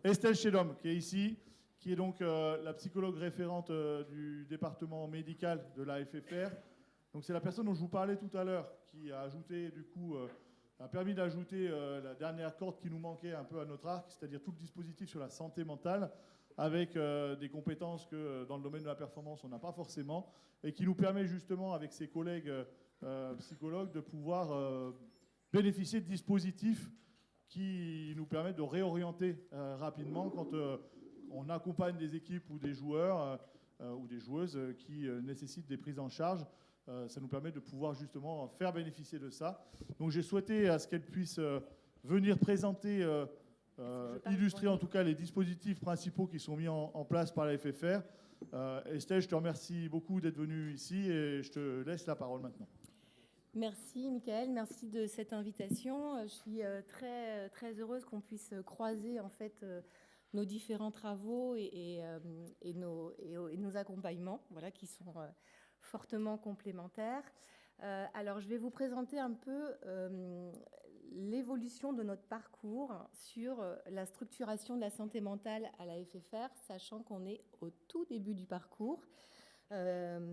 Estelle Chédom, qui est ici, qui est donc la psychologue référente du département médical de la FFR. Donc c'est la personne dont je vous parlais tout à l'heure, qui a ajouté, du coup, a permis d'ajouter la dernière corde qui nous manquait un peu à notre arc, c'est-à-dire tout le dispositif sur la santé mentale, avec des compétences que dans le domaine de la performance, on n'a pas forcément, et qui nous permet justement, avec ses collègues psychologues, de pouvoir bénéficier de dispositifs qui nous permettent de réorienter rapidement quand on accompagne des équipes ou des joueurs ou des joueuses qui nécessitent des prises en charge. Ça nous permet de pouvoir justement faire bénéficier de ça. Donc j'ai souhaité à ce qu'elle puisse venir présenter, illustrer en tout cas les dispositifs principaux qui sont mis en place par la FFR. Estelle, je te remercie beaucoup d'être venue ici et je te laisse la parole maintenant. Merci Mickaël, merci de cette invitation. Je suis très, très heureuse qu'on puisse croiser en fait nos différents travaux et nos accompagnements, voilà, qui sont fortement complémentaires. Alors je vais vous présenter un peu l'évolution de notre parcours sur la structuration de la santé mentale à la FFR, sachant qu'on est au tout début du parcours. Alors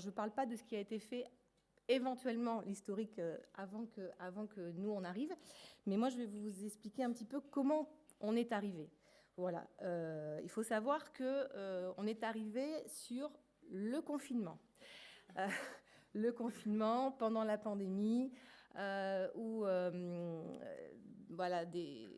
je ne parle pas de ce qui a été fait éventuellement l'historique avant que nous on arrive, mais moi je vais vous expliquer un petit peu comment on est arrivé. Voilà, il faut savoir que on est arrivé sur le confinement. Le confinement pendant la pandémie, où voilà, des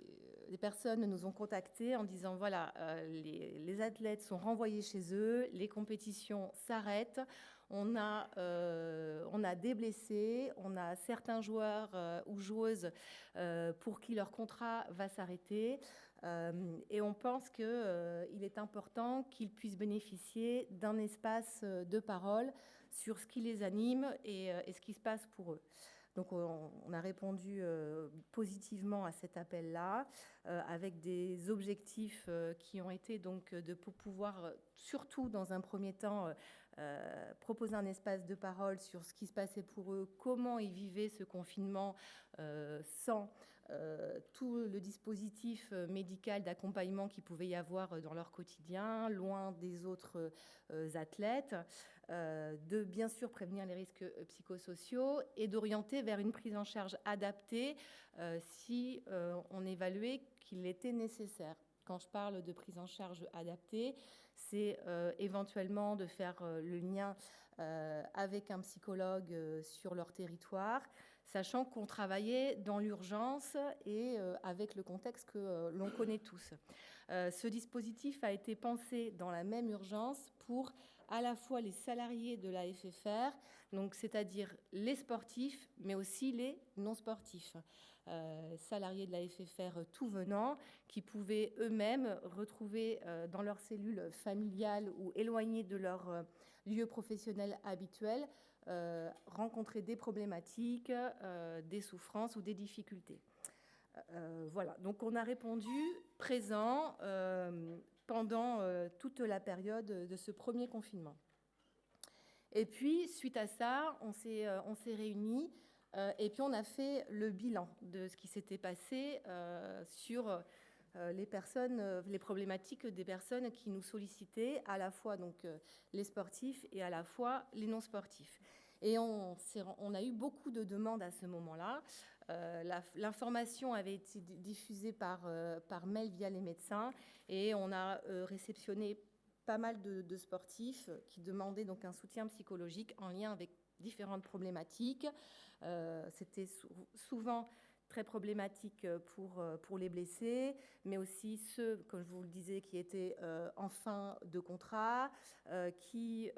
personnes nous ont contactés en disant voilà, les athlètes sont renvoyés chez eux, les compétitions s'arrêtent, on a des blessés, on a certains joueurs ou joueuses pour qui leur contrat va s'arrêter, et on pense qu'il est important qu'ils puissent bénéficier d'un espace de parole sur ce qui les anime et ce qui se passe pour eux. Donc on a répondu positivement à cet appel-là, avec des objectifs qui ont été donc de pouvoir, surtout dans un premier temps, proposer un espace de parole sur ce qui se passait pour eux, comment ils vivaient ce confinement sans tout le dispositif médical d'accompagnement qu'il pouvait y avoir dans leur quotidien, loin des autres athlètes, de bien sûr prévenir les risques psychosociaux et d'orienter vers une prise en charge adaptée si on évaluait qu'il était nécessaire. Quand je parle de prise en charge adaptée, c'est éventuellement de faire le lien avec un psychologue sur leur territoire, sachant qu'on travaillait dans l'urgence et avec le contexte que l'on connaît tous. Ce dispositif a été pensé dans la même urgence pour à la fois les salariés de la FFR, donc c'est-à-dire les sportifs, mais aussi les non-sportifs. Salariés de la FFR tout venant, qui pouvaient eux-mêmes retrouver dans leur cellule familiale ou éloignée de leur lieu professionnel habituel, rencontrer des problématiques, des souffrances ou des difficultés. Voilà, donc on a répondu présent pendant toute la période de ce premier confinement. Et puis, suite à ça, on s'est réunis et puis on a fait le bilan de ce qui s'était passé sur les personnes, les problématiques des personnes qui nous sollicitaient, à la fois donc les sportifs et à la fois les non-sportifs. Et on a eu beaucoup de demandes à ce moment-là. L'information avait été diffusée par mail via les médecins et on a réceptionné pas mal de sportifs qui demandaient donc un soutien psychologique en lien avec différentes problématiques. C'était souvent très problématique pour les blessés, mais aussi ceux, comme je vous le disais, qui étaient en fin de contrat, qui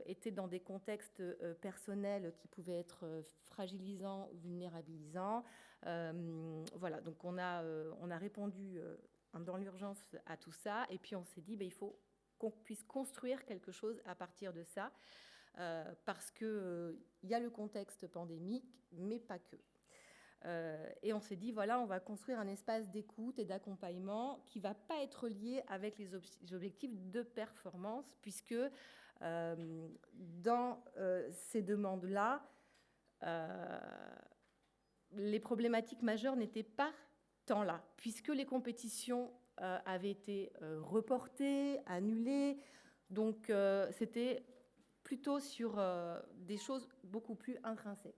étaient dans des contextes personnels qui pouvaient être fragilisants, vulnérabilisants. Voilà, donc on a répondu dans l'urgence à tout ça, et puis on s'est dit, il faut qu'on puisse construire quelque chose à partir de ça, parce qu'il y a le contexte pandémique, mais pas que. Et on s'est dit, voilà, on va construire un espace d'écoute et d'accompagnement qui ne va pas être lié avec les objectifs de performance, puisque dans ces demandes-là, les problématiques majeures n'étaient pas temps-là, puisque les compétitions avaient été reportées, annulées. Donc, c'était plutôt sur des choses beaucoup plus intrinsèques.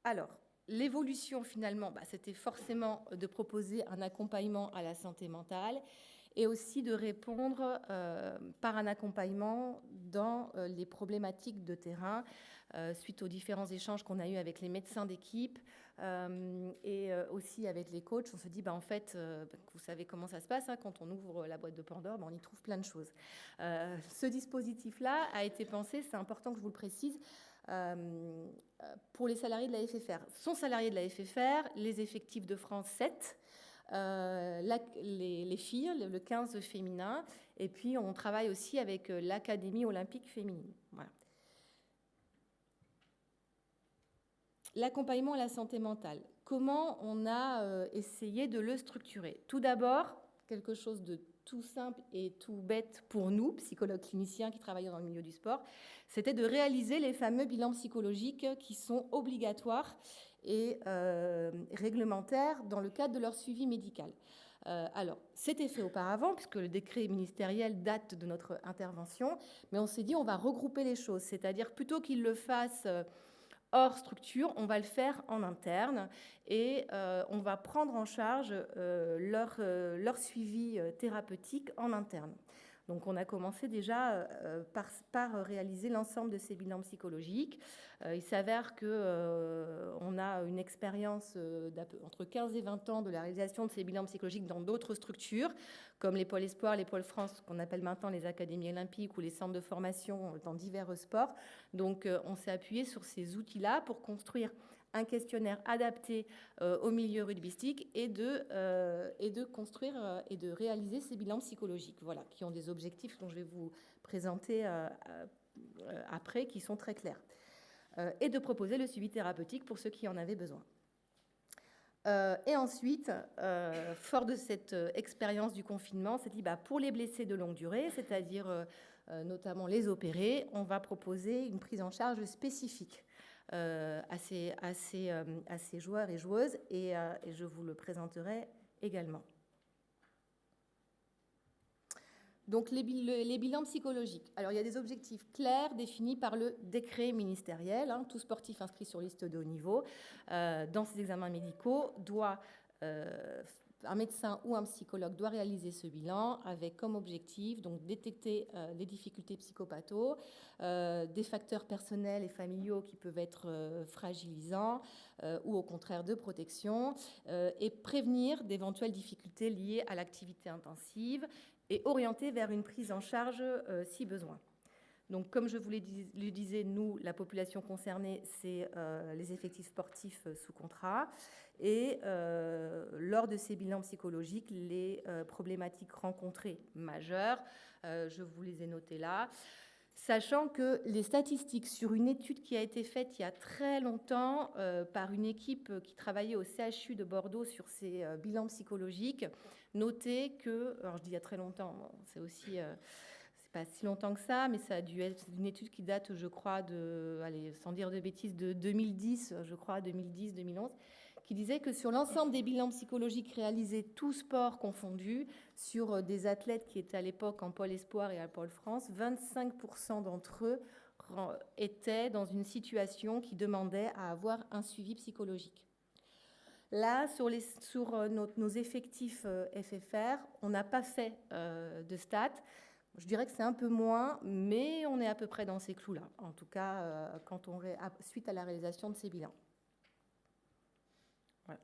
Alors, l'évolution, finalement, c'était forcément de proposer un accompagnement à la santé mentale et aussi de répondre par un accompagnement dans les problématiques de terrain suite aux différents échanges qu'on a eus avec les médecins d'équipe et aussi avec les coachs. On se dit, en fait, vous savez comment ça se passe, hein, quand on ouvre la boîte de Pandore, on y trouve plein de choses. Ce dispositif-là a été pensé, c'est important que je vous le précise, pour les salariés de la FFR. Sont salariés de la FFR, les effectifs de France 7, les filles, le 15 féminin, et puis on travaille aussi avec l'Académie olympique féminine. Voilà. L'accompagnement à la santé mentale. Comment on a essayé de le structurer? Tout d'abord, quelque chose de tout simple et tout bête pour nous, psychologues cliniciens qui travaillent dans le milieu du sport, c'était de réaliser les fameux bilans psychologiques qui sont obligatoires et réglementaires dans le cadre de leur suivi médical. Alors, c'était fait auparavant, puisque le décret ministériel date de notre intervention, mais on s'est dit on va regrouper les choses, c'est-à-dire plutôt qu'ils le fassent hors structure, on va le faire en interne et on va prendre en charge leur suivi thérapeutique en interne. Donc on a commencé déjà par réaliser l'ensemble de ces bilans psychologiques. Il s'avère qu'on a une expérience entre 15 et 20 ans de la réalisation de ces bilans psychologiques dans d'autres structures, comme les pôles Espoir, les pôles France, qu'on appelle maintenant les académies olympiques ou les centres de formation dans divers sports. Donc on s'est appuyé sur ces outils-là pour construire un questionnaire adapté au milieu rugbystique et de construire et de réaliser ces bilans psychologiques, voilà, qui ont des objectifs dont je vais vous présenter après, qui sont très clairs, et de proposer le suivi thérapeutique pour ceux qui en avaient besoin. Et ensuite, fort de cette expérience du confinement, on s'est dit, pour les blessés de longue durée, c'est-à-dire notamment les opérés, on va proposer une prise en charge spécifique à ces joueurs et joueuses, et je vous le présenterai également. Donc les bilans psychologiques. Alors il y a des objectifs clairs définis par le décret ministériel. Hein, tout sportif inscrit sur liste de haut niveau dans ses examens médicaux doit un médecin ou un psychologue doit réaliser ce bilan avec comme objectif donc détecter les difficultés psychopatho, des facteurs personnels et familiaux qui peuvent être fragilisants ou au contraire de protection, et prévenir d'éventuelles difficultés liées à l'activité intensive et orienter vers une prise en charge si besoin. Donc, comme je vous le disais, nous, la population concernée, c'est les effectifs sportifs sous contrat. Et lors de ces bilans psychologiques, les problématiques rencontrées majeures, je vous les ai notées là, sachant que les statistiques sur une étude qui a été faite il y a très longtemps par une équipe qui travaillait au CHU de Bordeaux sur ces bilans psychologiques, notaient que, alors je dis il y a très longtemps, c'est aussi... c'est pas si longtemps que ça, mais ça a dû être une étude qui date, je crois, sans dire de bêtises, de 2010, je crois, 2010-2011, qui disait que sur l'ensemble des bilans psychologiques réalisés, tous sports confondus, sur des athlètes qui étaient à l'époque en pôle Espoir et à pôle France, 25% d'entre eux étaient dans une situation qui demandait à avoir un suivi psychologique. Là, sur nos effectifs FFR, on n'a pas fait de stats. Je dirais que c'est un peu moins, mais on est à peu près dans ces clous-là, en tout cas suite à la réalisation de ces bilans. Voilà.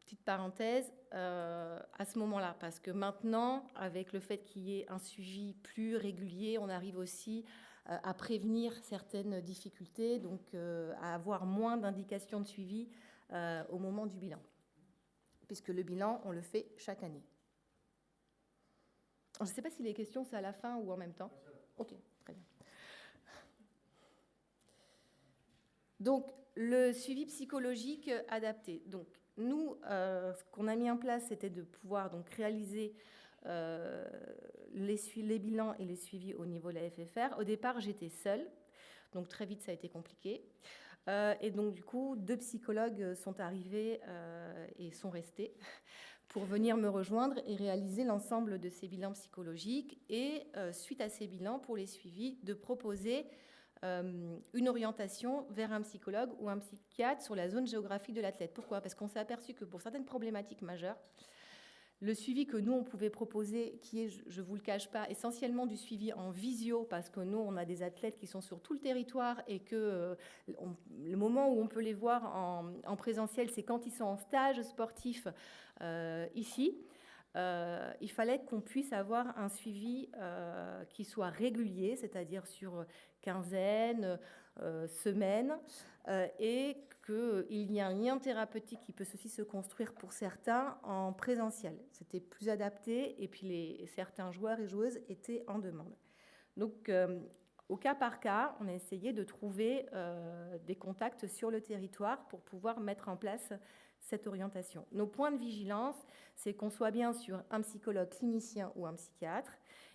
Petite parenthèse, à ce moment-là, parce que maintenant, avec le fait qu'il y ait un suivi plus régulier, on arrive aussi à prévenir certaines difficultés, donc à avoir moins d'indications de suivi au moment du bilan, puisque le bilan, on le fait chaque année. Je ne sais pas si les questions, c'est à la fin ou en même temps. Ok, très bien. Donc, le suivi psychologique adapté. Donc, nous, ce qu'on a mis en place, c'était de pouvoir donc, réaliser les bilans et les suivis au niveau de la FFR. Au départ, j'étais seule, donc très vite, ça a été compliqué. Et donc, du coup, 2 psychologues sont arrivés et sont restés pour venir me rejoindre et réaliser l'ensemble de ces bilans psychologiques. Et suite à ces bilans, pour les suivis, de proposer une orientation vers un psychologue ou un psychiatre sur la zone géographique de l'athlète. Pourquoi ? Parce qu'on s'est aperçu que pour certaines problématiques majeures, le suivi que nous, on pouvait proposer, qui est, je ne vous le cache pas, essentiellement du suivi en visio, parce que nous, on a des athlètes qui sont sur tout le territoire et que le moment où on peut les voir en présentiel, c'est quand ils sont en stage sportif ici. Il fallait qu'on puisse avoir un suivi qui soit régulier, c'est-à-dire sur quinzaine, semaine, et qu'il y a un lien thérapeutique qui peut aussi se construire pour certains en présentiel. C'était plus adapté, et puis certains joueurs et joueuses étaient en demande. Donc, au cas par cas, on a essayé de trouver des contacts sur le territoire pour pouvoir mettre en place cette orientation. Nos points de vigilance, c'est qu'on soit bien sur un psychologue clinicien ou un psychiatre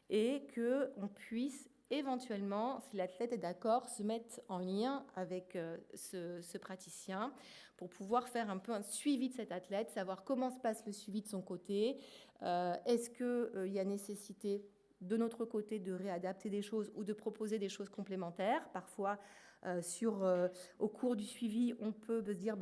et qu'on puisse éventuellement, si l'athlète est d'accord, se mettre en lien avec ce praticien pour pouvoir faire un peu un suivi de cet athlète, savoir comment se passe le suivi de son côté, est-ce qu'il y a nécessité de notre côté de réadapter des choses ou de proposer des choses complémentaires. Parfois, au cours du suivi, on peut se dire...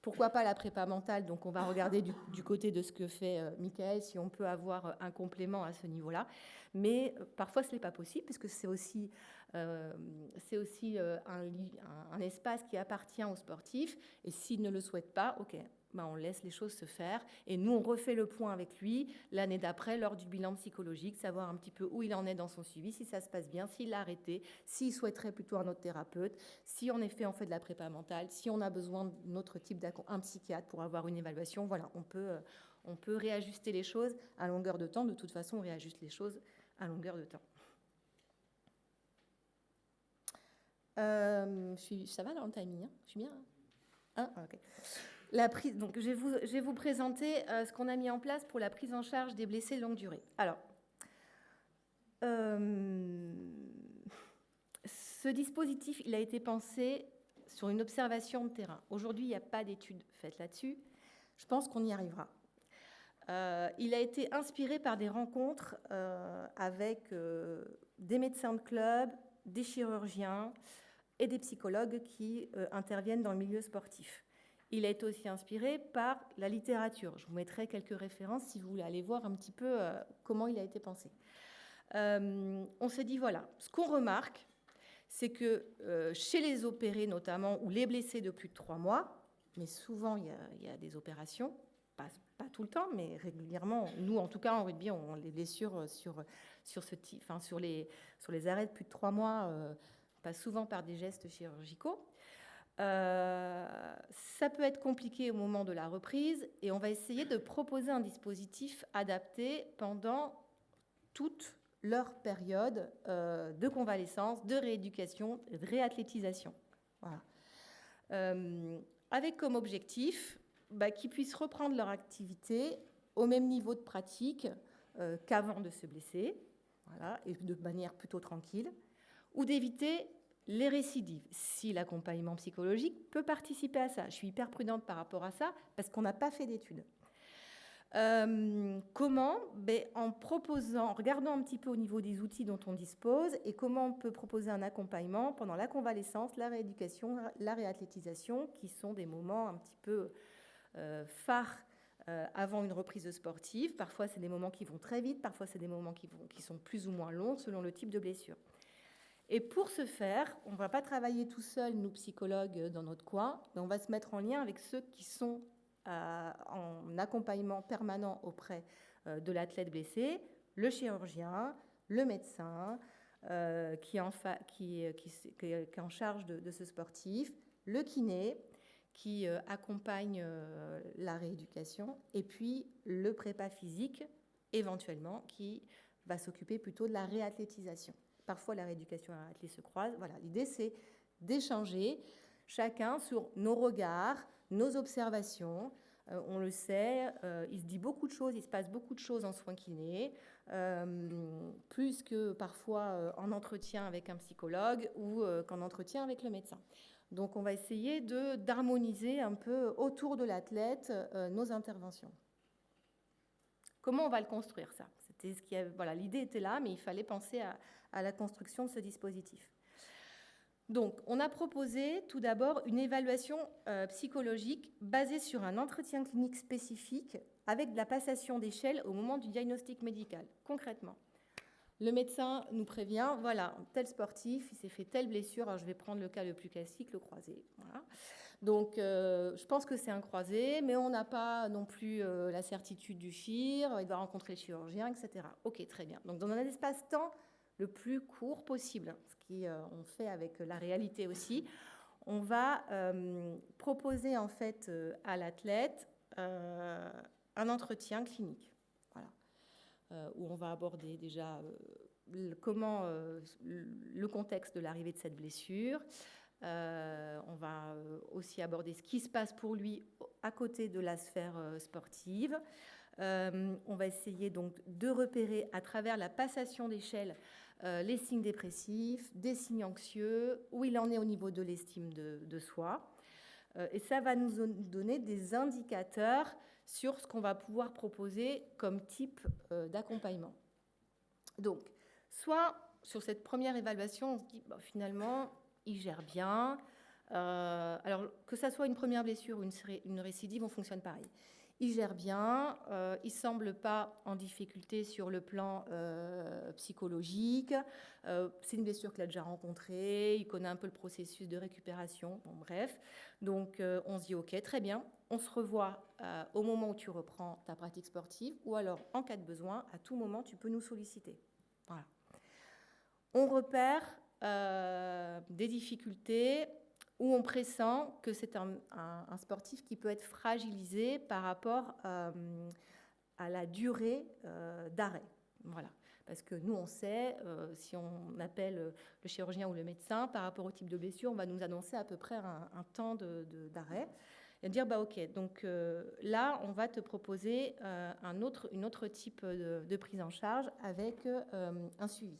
pourquoi pas la prépa mentale? Donc, on va regarder du côté de ce que fait Michael, si on peut avoir un complément à ce niveau-là. Mais parfois, ce n'est pas possible, parce que c'est aussi un espace qui appartient aux sportifs. Et s'il ne le souhaite pas, OK, on laisse les choses se faire. Et nous, on refait le point avec lui l'année d'après, lors du bilan psychologique, savoir un petit peu où il en est dans son suivi, si ça se passe bien, s'il l'a arrêté, s'il souhaiterait plutôt un autre thérapeute, si en effet on fait de la prépa mentale, si on a besoin d'un autre type d'un psychiatre pour avoir une évaluation. Voilà, on peut réajuster les choses à longueur de temps. De toute façon, on réajuste les choses à longueur de temps. Ça va dans le timing, hein? Je suis bien, hein? OK. Donc, je vais vous présenter ce qu'on a mis en place pour la prise en charge des blessés de longue durée. Alors, ce dispositif, il a été pensé sur une observation de terrain. Aujourd'hui, il n'y a pas d'études faites là-dessus. Je pense qu'on y arrivera. Il a été inspiré par des rencontres avec des médecins de club, des chirurgiens et des psychologues qui interviennent dans le milieu sportif. Il a été aussi inspiré par la littérature. Je vous mettrai quelques références si vous voulez aller voir un petit peu comment il a été pensé. On s'est dit, voilà, ce qu'on remarque, c'est que chez les opérés notamment, ou les blessés de plus de 3 mois, mais souvent il y a des opérations, pas tout le temps, mais régulièrement, nous en tout cas en rugby, on les blessures sur les arrêts de plus de 3 mois passent souvent par des gestes chirurgicaux. Ça peut être compliqué au moment de la reprise et on va essayer de proposer un dispositif adapté pendant toute leur période de convalescence, de rééducation, de réathlétisation. Voilà. Avec comme objectif qu'ils puissent reprendre leur activité au même niveau de pratique qu'avant de se blesser, voilà, et de manière plutôt tranquille, ou d'éviter les récidives, si l'accompagnement psychologique peut participer à ça. Je suis hyper prudente par rapport à ça, parce qu'on n'a pas fait d'études. Comment? En regardant un petit peu au niveau des outils dont on dispose, et comment on peut proposer un accompagnement pendant la convalescence, la rééducation, la réathlétisation, qui sont des moments un petit peu phares avant une reprise sportive. Parfois, c'est des moments qui vont très vite, parfois, c'est des moments qui sont plus ou moins longs, selon le type de blessure. Et pour ce faire, on ne va pas travailler tout seul, nous psychologues, dans notre coin, mais on va se mettre en lien avec ceux qui sont en accompagnement permanent auprès de l'athlète blessé, le chirurgien, le médecin qui est en charge de ce sportif, le kiné qui accompagne la rééducation, et puis le prépa physique, éventuellement, qui va s'occuper plutôt de la réathlétisation. Parfois, la rééducation et la réathlétisation se croisent. Voilà, l'idée, c'est d'échanger chacun sur nos regards, nos observations, On le sait, il se dit beaucoup de choses, il se passe beaucoup de choses en soins kinés, plus que parfois en entretien avec un psychologue ou qu'en entretien avec le médecin. Donc on va essayer d'harmoniser un peu autour de l'athlète nos interventions. Comment on va le construire, ça? Voilà, l'idée était là, mais il fallait penser à la construction de ce dispositif. Donc, on a proposé tout d'abord une évaluation psychologique basée sur un entretien clinique spécifique avec de la passation d'échelle au moment du diagnostic médical. Concrètement, le médecin nous prévient, voilà, tel sportif, il s'est fait telle blessure, alors je vais prendre le cas le plus classique, le croisé. Voilà. Donc, je pense que c'est un croisé, mais on n'a pas non plus la certitude du FIR, il doit rencontrer le chirurgien, etc. Ok, très bien. Donc, dans un espace-temps le plus court possible, ce qu'on fait avec la réalité aussi, on va proposer en fait à l'athlète un entretien clinique, voilà, où on va aborder déjà le contexte de l'arrivée de cette blessure. On va aussi aborder ce qui se passe pour lui à côté de la sphère sportive. On va essayer donc de repérer à travers la passation d'échelle les signes dépressifs, des signes anxieux, où il en est au niveau de l'estime de soi. Et ça va nous donner des indicateurs sur ce qu'on va pouvoir proposer comme type d'accompagnement. Donc, soit sur cette première évaluation, on se dit finalement, il gère bien. Alors, que ça soit une première blessure ou une récidive, on fonctionne pareil. Il gère bien, il ne semble pas en difficulté sur le plan psychologique. C'est une blessure qu'il a déjà rencontrée, il connaît un peu le processus de récupération. Bon, bref, donc on se dit ok, très bien. On se revoit au moment où tu reprends ta pratique sportive, ou alors en cas de besoin, à tout moment, tu peux nous solliciter. Voilà. On repère des difficultés où on pressent que c'est un sportif qui peut être fragilisé par rapport à la durée d'arrêt. Voilà. Parce que nous, on sait, si on appelle le chirurgien ou le médecin, par rapport au type de blessure, on va nous annoncer à peu près un temps d'arrêt. Et dire, ok, donc là, on va te proposer un autre type de prise en charge avec un suivi.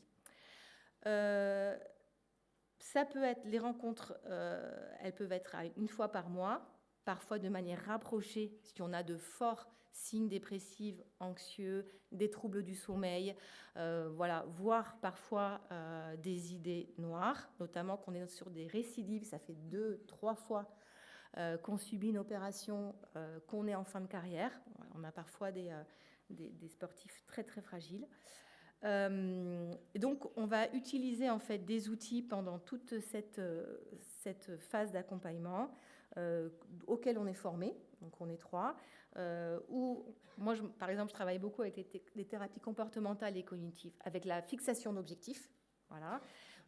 Ça peut être, les rencontres, elles peuvent être une fois par mois, parfois de manière rapprochée, si on a de forts signes dépressifs, anxieux, des troubles du sommeil, voilà, voire parfois des idées noires, notamment qu'on est sur des récidives, ça fait 2-3 fois qu'on subit une opération, qu'on est en fin de carrière. On a parfois des sportifs très très fragiles. Et donc, on va utiliser en fait des outils pendant toute cette phase d'accompagnement auxquels on est formé. Donc, on est 3. Moi, par exemple, je travaille beaucoup avec les thérapies comportementales et cognitives, avec la fixation d'objectifs. Voilà.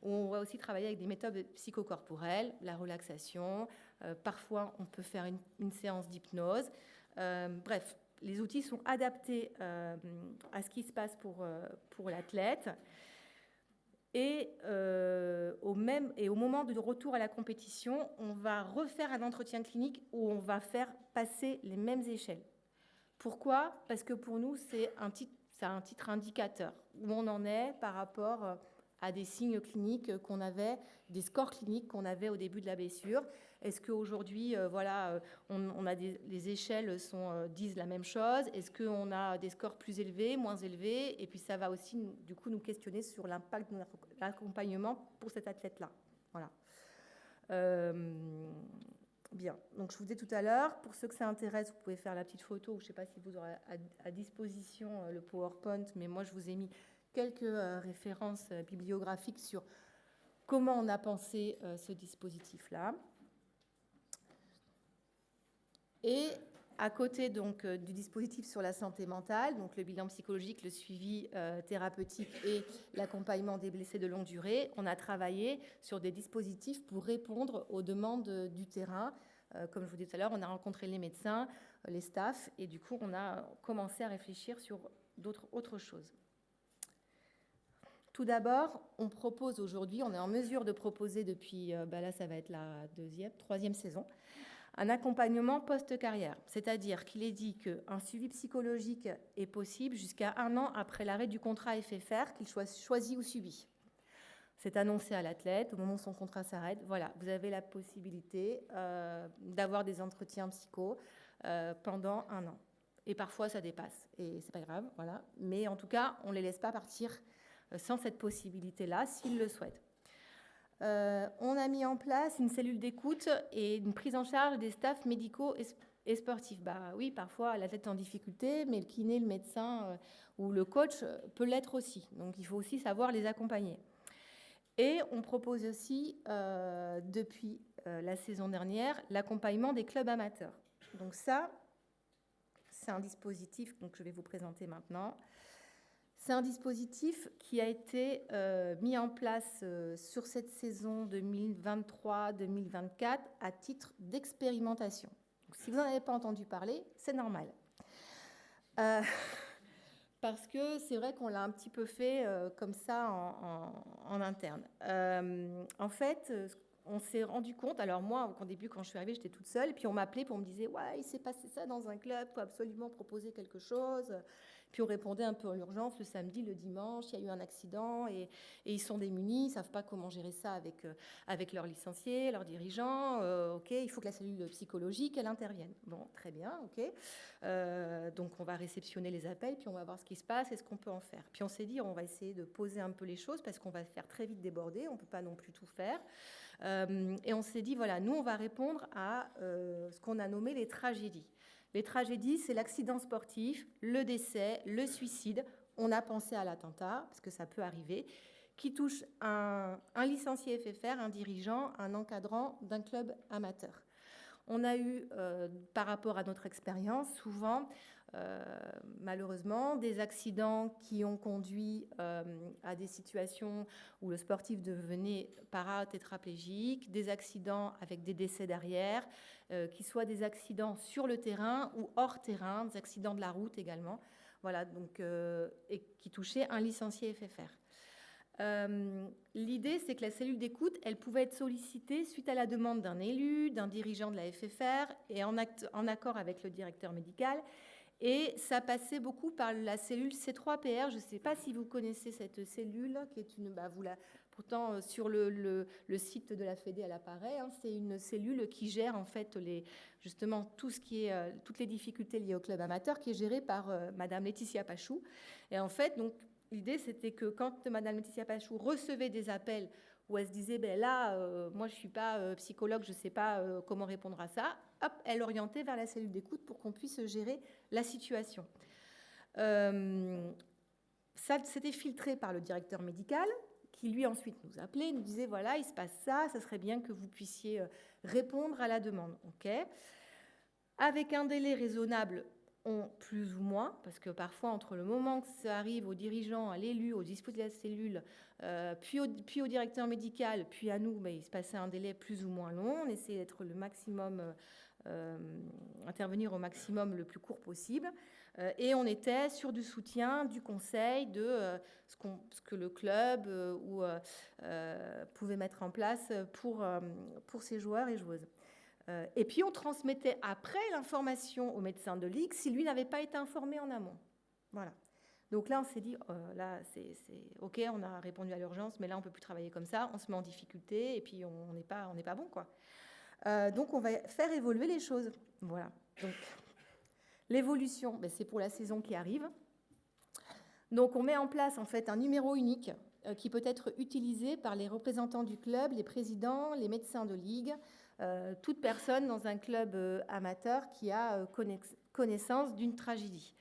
On va aussi travailler avec des méthodes psychocorporelles, la relaxation. Parfois, on peut faire une séance d'hypnose. Bref. Les outils sont adaptés à ce qui se passe pour l'athlète. Et au moment de retour à la compétition, on va refaire un entretien clinique où on va faire passer les mêmes échelles. Pourquoi ? Parce que pour nous, c'est un titre indicateur où on en est par rapport à des signes cliniques qu'on avait, des scores cliniques qu'on avait au début de la blessure. Est-ce qu'aujourd'hui, on a les échelles disent la même chose? Est-ce qu'on a des scores plus élevés, moins élevés? Et puis ça va aussi, du coup, nous questionner sur l'impact de l'accompagnement pour cet athlète-là. Voilà. Bien. Donc, je vous disais tout à l'heure, pour ceux que ça intéresse, vous pouvez faire la petite photo. Je ne sais pas si vous aurez à disposition le PowerPoint, mais moi, je vous ai mis quelques références bibliographiques sur comment on a pensé ce dispositif-là. Et à côté donc, du dispositif sur la santé mentale, donc le bilan psychologique, le suivi thérapeutique et l'accompagnement des blessés de longue durée, on a travaillé sur des dispositifs pour répondre aux demandes du terrain. Comme je vous disais tout à l'heure, on a rencontré les médecins, les staffs, et du coup, on a commencé à réfléchir sur autres choses. Tout d'abord, on propose aujourd'hui, on est en mesure de proposer depuis, là ça va être la troisième saison, un accompagnement post-carrière, c'est-à-dire qu'il est dit qu'un suivi psychologique est possible jusqu'à 1 an après l'arrêt du contrat FFR, qu'il soit choisi ou subi. C'est annoncé à l'athlète au moment où son contrat s'arrête. Voilà, vous avez la possibilité d'avoir des entretiens psycho pendant 1 an. Et parfois, ça dépasse, et c'est pas grave, voilà. Mais en tout cas, on ne les laisse pas partir sans cette possibilité-là, s'ils le souhaitent. On a mis en place une cellule d'écoute et une prise en charge des staffs médicaux et sportifs. Bah oui, parfois l'athlète est en difficulté, mais le kiné, le médecin ou le coach peut l'être aussi. Donc il faut aussi savoir les accompagner. Et on propose aussi, depuis la saison dernière, l'accompagnement des clubs amateurs. Donc ça, c'est un dispositif que je vais vous présenter maintenant. C'est un dispositif qui a été mis en place sur cette saison 2023-2024 à titre d'expérimentation. Donc, si vous n'en avez pas entendu parler, c'est normal. Parce que c'est vrai qu'on l'a un petit peu fait comme ça en interne. En fait, on s'est rendu compte, alors moi, au début, quand je suis arrivée, j'étais toute seule, et puis on m'appelait pour me dire « Ouais, il s'est passé ça dans un club, il faut absolument proposer quelque chose ». Puis on répondait un peu à l'urgence le samedi, le dimanche, il y a eu un accident et ils sont démunis, ils ne savent pas comment gérer ça avec leurs licenciés, leurs dirigeants. Ok, il faut que la cellule psychologique, elle intervienne. Bon, très bien, ok. Donc on va réceptionner les appels, puis on va voir ce qui se passe et ce qu'on peut en faire. Puis on s'est dit, on va essayer de poser un peu les choses parce qu'on va faire très vite déborder, on ne peut pas non plus tout faire. Et on s'est dit, voilà, nous, on va répondre à ce qu'on a nommé les tragédies. Les tragédies, c'est l'accident sportif, le décès, le suicide. On a pensé à l'attentat, parce que ça peut arriver, qui touche un licencié FFR, un dirigeant, un encadrant d'un club amateur. On a eu, par rapport à notre expérience, souvent, malheureusement, des accidents qui ont conduit à des situations où le sportif devenait paratétraplégique, des accidents avec des décès derrière, qui soient des accidents sur le terrain ou hors terrain, des accidents de la route également, voilà, donc, et qui touchaient un licencié FFR. L'idée, c'est que la cellule d'écoute, elle pouvait être sollicitée suite à la demande d'un élu, d'un dirigeant de la FFR et en accord avec le directeur médical. Et ça passait beaucoup par la cellule C3PR. Je ne sais pas si vous connaissez cette cellule, qui est une, pourtant sur le site de la Fédé, elle apparaît. Hein, c'est une cellule qui gère en fait justement tout ce qui est toutes les difficultés liées au club amateur, qui est gérée par Madame Laetitia Pachou. Et en fait, donc l'idée, c'était que quand Madame Laetitia Pachou recevait des appels où elle se disait, moi, je ne suis pas psychologue, je ne sais pas comment répondre à ça, hop, elle orientait vers la cellule d'écoute pour qu'on puisse gérer la situation. Ça, c'était filtré par le directeur médical, qui lui ensuite nous appelait, nous disait, voilà, il se passe ça serait bien que vous puissiez répondre à la demande. Okay. Avec un délai raisonnable, plus ou moins, parce que parfois, entre le moment que ça arrive aux dirigeants, à l'élu, au dispositif de la cellule, puis au directeur médical, puis à nous, il se passait un délai plus ou moins long. On essayait d'être le maximum, intervenir au maximum le plus court possible. Et on était sur du soutien, du conseil, de ce que le club pouvait mettre en place pour ses joueurs et joueuses. Et puis on transmettait après l'information au médecin de ligue si lui n'avait pas été informé en amont. Voilà. Donc là, on s'est dit, là, c'est OK, on a répondu à l'urgence, mais là, on ne peut plus travailler comme ça, on se met en difficulté et puis on n'est pas bon, quoi. Donc on va faire évoluer les choses. Voilà. Donc l'évolution, c'est pour la saison qui arrive. Donc on met en place en fait un numéro unique qui peut être utilisé par les représentants du club, les présidents, les médecins de ligue, toute personne dans un club amateur qui a connaissance d'une tragédie.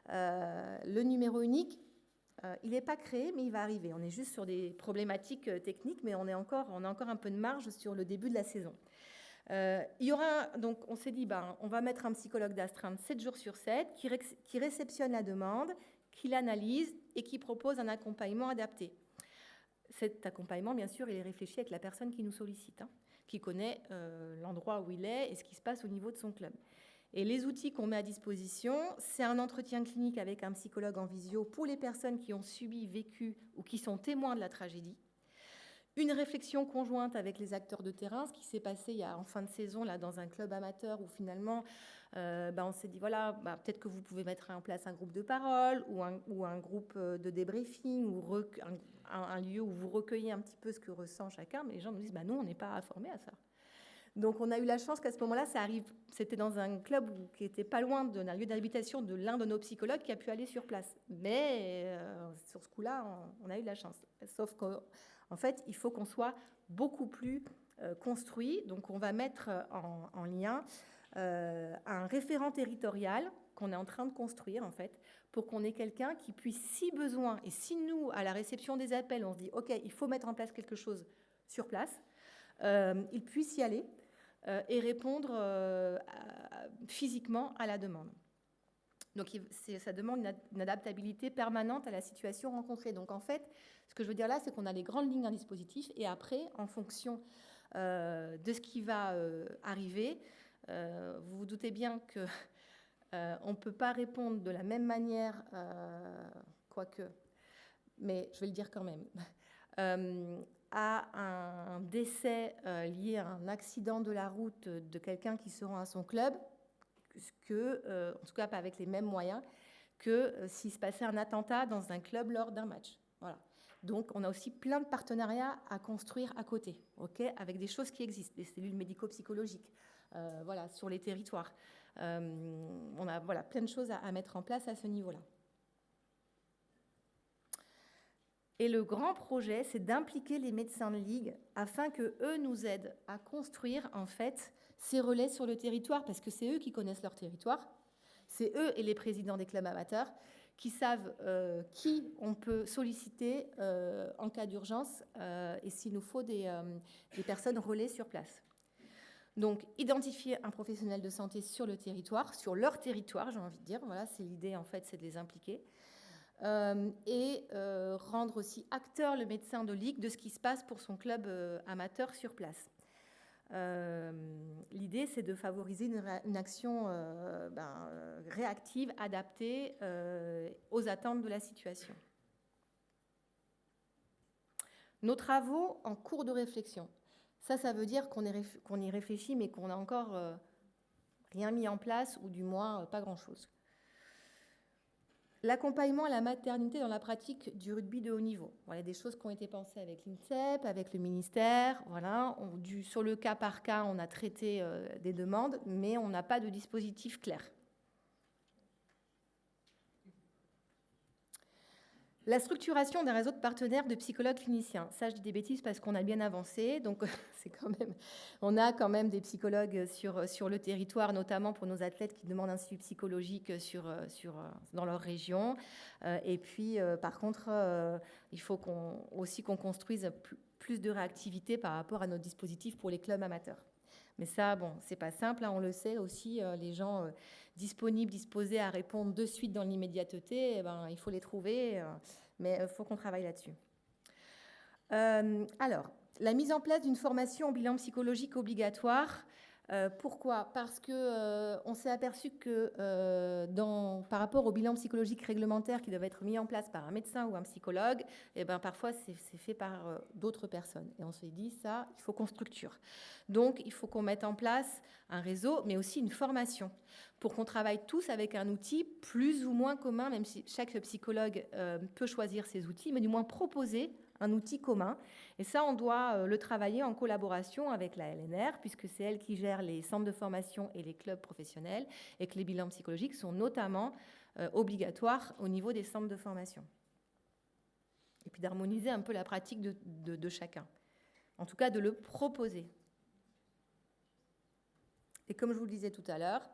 Le numéro unique, il n'est pas créé, mais il va arriver. On est juste sur des problématiques techniques, mais on a encore un peu de marge sur le début de la saison. Il y aura, donc on s'est dit, on va mettre un psychologue d'astreinte 7 jours sur 7 qui réceptionne la demande, qui l'analyse et qui propose un accompagnement adapté. Cet accompagnement, bien sûr, il est réfléchi avec la personne qui nous sollicite, qui connaît l'endroit où il est et ce qui se passe au niveau de son club. Et les outils qu'on met à disposition, c'est un entretien clinique avec un psychologue en visio pour les personnes qui ont subi, vécu ou qui sont témoins de la tragédie. Une réflexion conjointe avec les acteurs de terrain, ce qui s'est passé en fin de saison là, dans un club amateur où finalement on s'est dit voilà, peut-être que vous pouvez mettre en place un groupe de parole ou un groupe de débriefing ou un lieu où vous recueillez un petit peu ce que ressent chacun, mais les gens nous disent nous on n'est pas formés à ça. Donc on a eu la chance qu'à ce moment-là, ça arrive. C'était dans un club qui était pas loin d'un lieu d'habitation de l'un de nos psychologues qui a pu aller sur place. Mais sur ce coup-là, on a eu de la chance. Sauf qu'en fait, il faut qu'on soit beaucoup plus construit. Donc on va mettre en lien un référent territorial qu'on est en train de construire en fait, pour qu'on ait quelqu'un qui puisse, si besoin, et si nous, à la réception des appels, on se dit ok, il faut mettre en place quelque chose sur place, il puisse y aller et répondre physiquement à la demande. Donc ça demande une adaptabilité permanente à la situation rencontrée. Donc en fait, ce que je veux dire là, c'est qu'on a les grandes lignes d'un dispositif et après, en fonction de ce qui va arriver, vous vous doutez bien que on ne peut pas répondre de la même manière, quoique, mais je vais le dire quand même, à un décès lié à un accident de la route de quelqu'un qui se rend à son club, en tout cas pas avec les mêmes moyens, que s'il se passait un attentat dans un club lors d'un match. Voilà. Donc on a aussi plein de partenariats à construire à côté, avec des choses qui existent, des cellules médico-psychologiques, sur les territoires. On a plein de choses à mettre en place à ce niveau-là. Et le grand projet, c'est d'impliquer les médecins de ligue afin qu'eux nous aident à construire en fait ces relais sur le territoire, parce que c'est eux qui connaissent leur territoire, c'est eux et les présidents des clubs amateurs qui savent qui on peut solliciter en cas d'urgence et s'il nous faut des personnes relais sur place. Donc, identifier un professionnel de santé sur le territoire, sur leur territoire, j'ai envie de dire, voilà, c'est l'idée en fait, c'est de les impliquer. Et rendre aussi acteur le médecin de ligue de ce qui se passe pour son club amateur sur place. L'idée, c'est de favoriser une action réactive, adaptée aux attentes de la situation. Nos travaux en cours de réflexion. Ça veut dire qu'on y réfléchit, mais qu'on n'a encore rien mis en place, ou du moins pas grand-chose. L'accompagnement à la maternité dans la pratique du rugby de haut niveau. Voilà des choses qui ont été pensées avec l'INSEP, avec le ministère. Voilà, sur le cas par cas, on a traité des demandes, mais on n'a pas de dispositif clair. La structuration d'un réseau de partenaires de psychologues cliniciens. Ça, je dis des bêtises parce qu'on a bien avancé. Donc, on a quand même des psychologues sur le territoire, notamment pour nos athlètes qui demandent un suivi psychologique dans leur région. Et puis, par contre, il faut qu'on construise plus de réactivité par rapport à notre dispositif pour les clubs amateurs. Mais ça, c'est pas simple, hein, on le sait aussi, les gens disponibles, disposés à répondre de suite dans l'immédiateté, il faut les trouver, mais il faut qu'on travaille là-dessus. Alors, la mise en place d'une formation au bilan psychologique obligatoire. Pourquoi ? Parce qu'on s'est aperçu que par rapport au bilan psychologique réglementaire qui doit être mis en place par un médecin ou un psychologue, parfois c'est fait par d'autres personnes. Et on s'est dit, ça, il faut qu'on structure. Donc, il faut qu'on mette en place un réseau, mais aussi une formation, pour qu'on travaille tous avec un outil plus ou moins commun, même si chaque psychologue peut choisir ses outils, mais du moins proposer un outil commun. Et ça, on doit le travailler en collaboration avec la LNR, puisque c'est elle qui gère les centres de formation et les clubs professionnels, et que les bilans psychologiques sont notamment obligatoires au niveau des centres de formation. Et puis d'harmoniser un peu la pratique de chacun. En tout cas, de le proposer. Et comme je vous le disais tout à l'heure,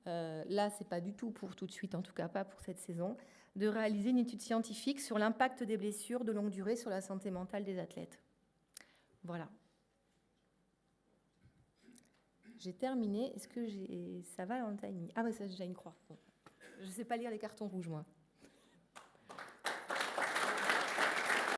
là, ce n'est pas du tout pour tout de suite, en tout cas pas pour cette saison, de réaliser une étude scientifique sur l'impact des blessures de longue durée sur la santé mentale des athlètes. Voilà. J'ai terminé. Est-ce que ça va dans le timing ? Ah, ça, j'ai déjà une croix. Bon. Je ne sais pas lire les cartons rouges, moi.